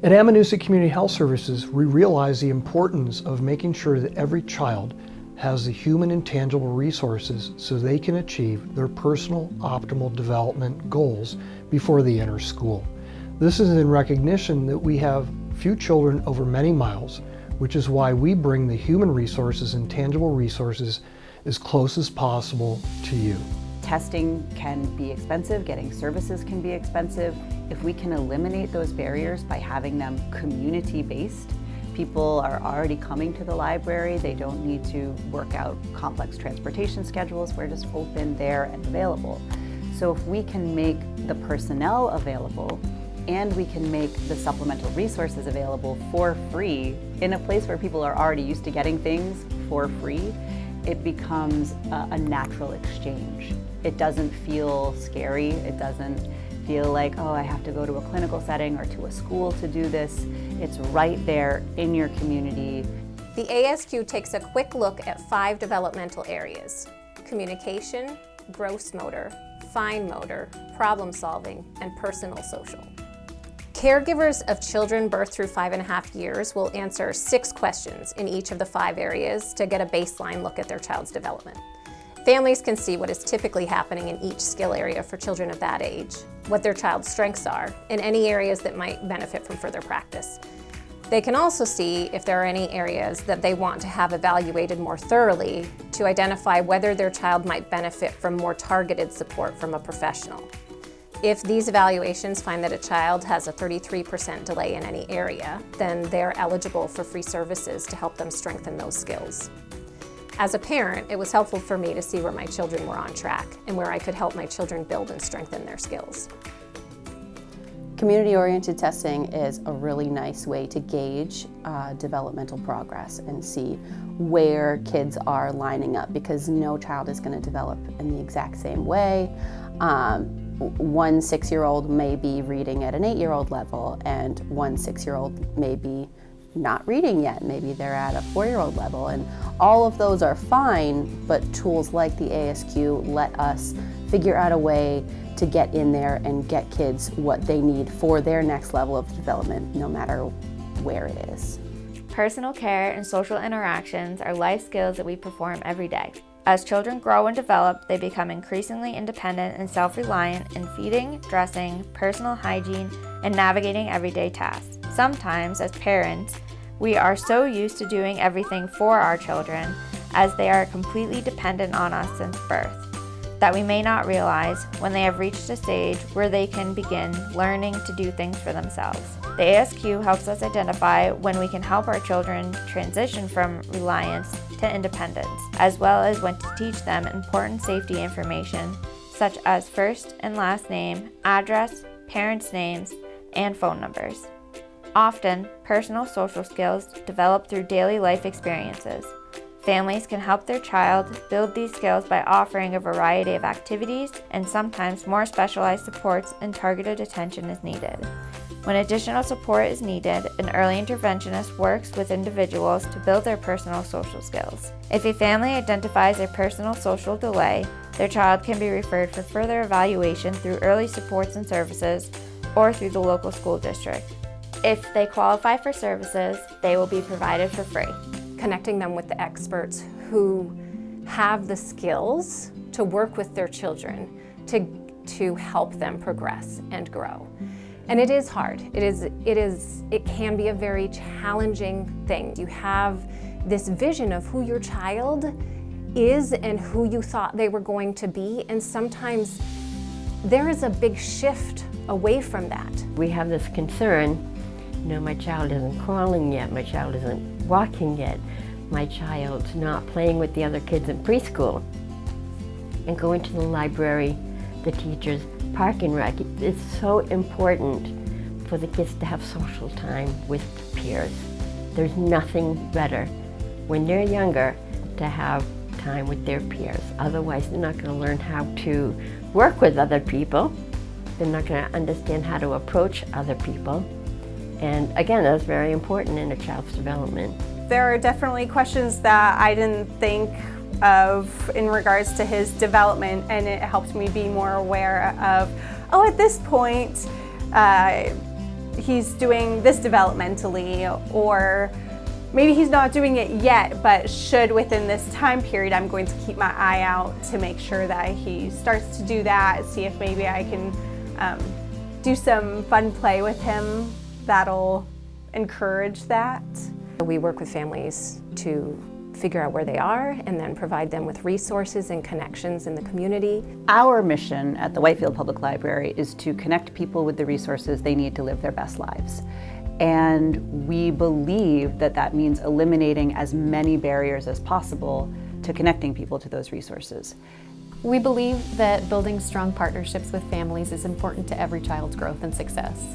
At Amanuense Community Health Services, we realize the importance of making sure that every child has the human and tangible resources so they can achieve their personal optimal development goals before they enter school. This is in recognition that we have few children over many miles, which is why we bring the human resources and tangible resources as close as possible to you. Testing can be expensive, getting services can be expensive. If we can eliminate those barriers by having them community-based, people are already coming to the library. They don't need to work out complex transportation schedules. We're just open, there, and available. So if we can make the personnel available and we can make the supplemental resources available for free in a place where people are already used to getting things for free, it becomes a natural exchange. It doesn't feel scary. It doesn't feel like, oh, I have to go to a clinical setting or to a school to do this. It's right there in your community. The ASQ takes a quick look at 5 developmental areas: communication, gross motor, fine motor, problem solving, and personal social. Caregivers of children birth through 5.5 years will answer 6 questions in each of the 5 areas to get a baseline look at their child's development. Families can see what is typically happening in each skill area for children of that age, what their child's strengths are, and any areas that might benefit from further practice. They can also see if there are any areas that they want to have evaluated more thoroughly to identify whether their child might benefit from more targeted support from a professional. If these evaluations find that a child has a 33% delay in any area, then they're eligible for free services to help them strengthen those skills. As a parent, it was helpful for me to see where my children were on track and where I could help my children build and strengthen their skills. Community-oriented testing is a really nice way to gauge developmental progress and see where kids are lining up, because no child is going to develop in the exact same way. One 6-year-old may be reading at an 8-year-old level, and one 6-year-old may be not reading yet. Maybe they're at a 4-year-old level, and all of those are fine, but tools like the ASQ let us figure out a way to get in there and get kids what they need for their next level of development, no matter where it is. Personal care and social interactions are life skills that we perform every day. As children grow and develop, they become increasingly independent and self-reliant in feeding, dressing, personal hygiene, and navigating everyday tasks. Sometimes, as parents, we are so used to doing everything for our children, as they are completely dependent on us since birth, that we may not realize when they have reached a stage where they can begin learning to do things for themselves. The ASQ helps us identify when we can help our children transition from reliance to independence, as well as when to teach them important safety information such as first and last name, address, parents' names, and phone numbers. Often, personal social skills develop through daily life experiences. Families can help their child build these skills by offering a variety of activities, and sometimes more specialized supports and targeted attention is needed. When additional support is needed, an early interventionist works with individuals to build their personal social skills. If a family identifies a personal social delay, their child can be referred for further evaluation through early supports and services or through the local school district. If they qualify for services, they will be provided for free. Connecting them with the experts who have the skills to work with their children to help them progress and grow. And it is hard. It can be a very challenging thing. You have this vision of who your child is and who you thought they were going to be, and sometimes there is a big shift away from that. We have this concern, my child isn't crawling yet, my child isn't walking yet, my child's not playing with the other kids in preschool. And going to the library, the teachers, park and rec, it's so important for the kids to have social time with peers. There's nothing better when they're younger to have time with their peers. Otherwise, they're not going to learn how to work with other people. They're not going to understand how to approach other people. And again, that's very important in a child's development. There are definitely questions that I didn't think of in regards to his development, and it helped me be more aware of, at this point, he's doing this developmentally, or maybe he's not doing it yet, but should within this time period. I'm going to keep my eye out to make sure that he starts to do that, see if maybe I can do some fun play with him that'll encourage that. We work with families to figure out where they are and then provide them with resources and connections in the community. Our mission at the Whitefield Public Library is to connect people with the resources they need to live their best lives. And we believe that that means eliminating as many barriers as possible to connecting people to those resources. We believe that building strong partnerships with families is important to every child's growth and success.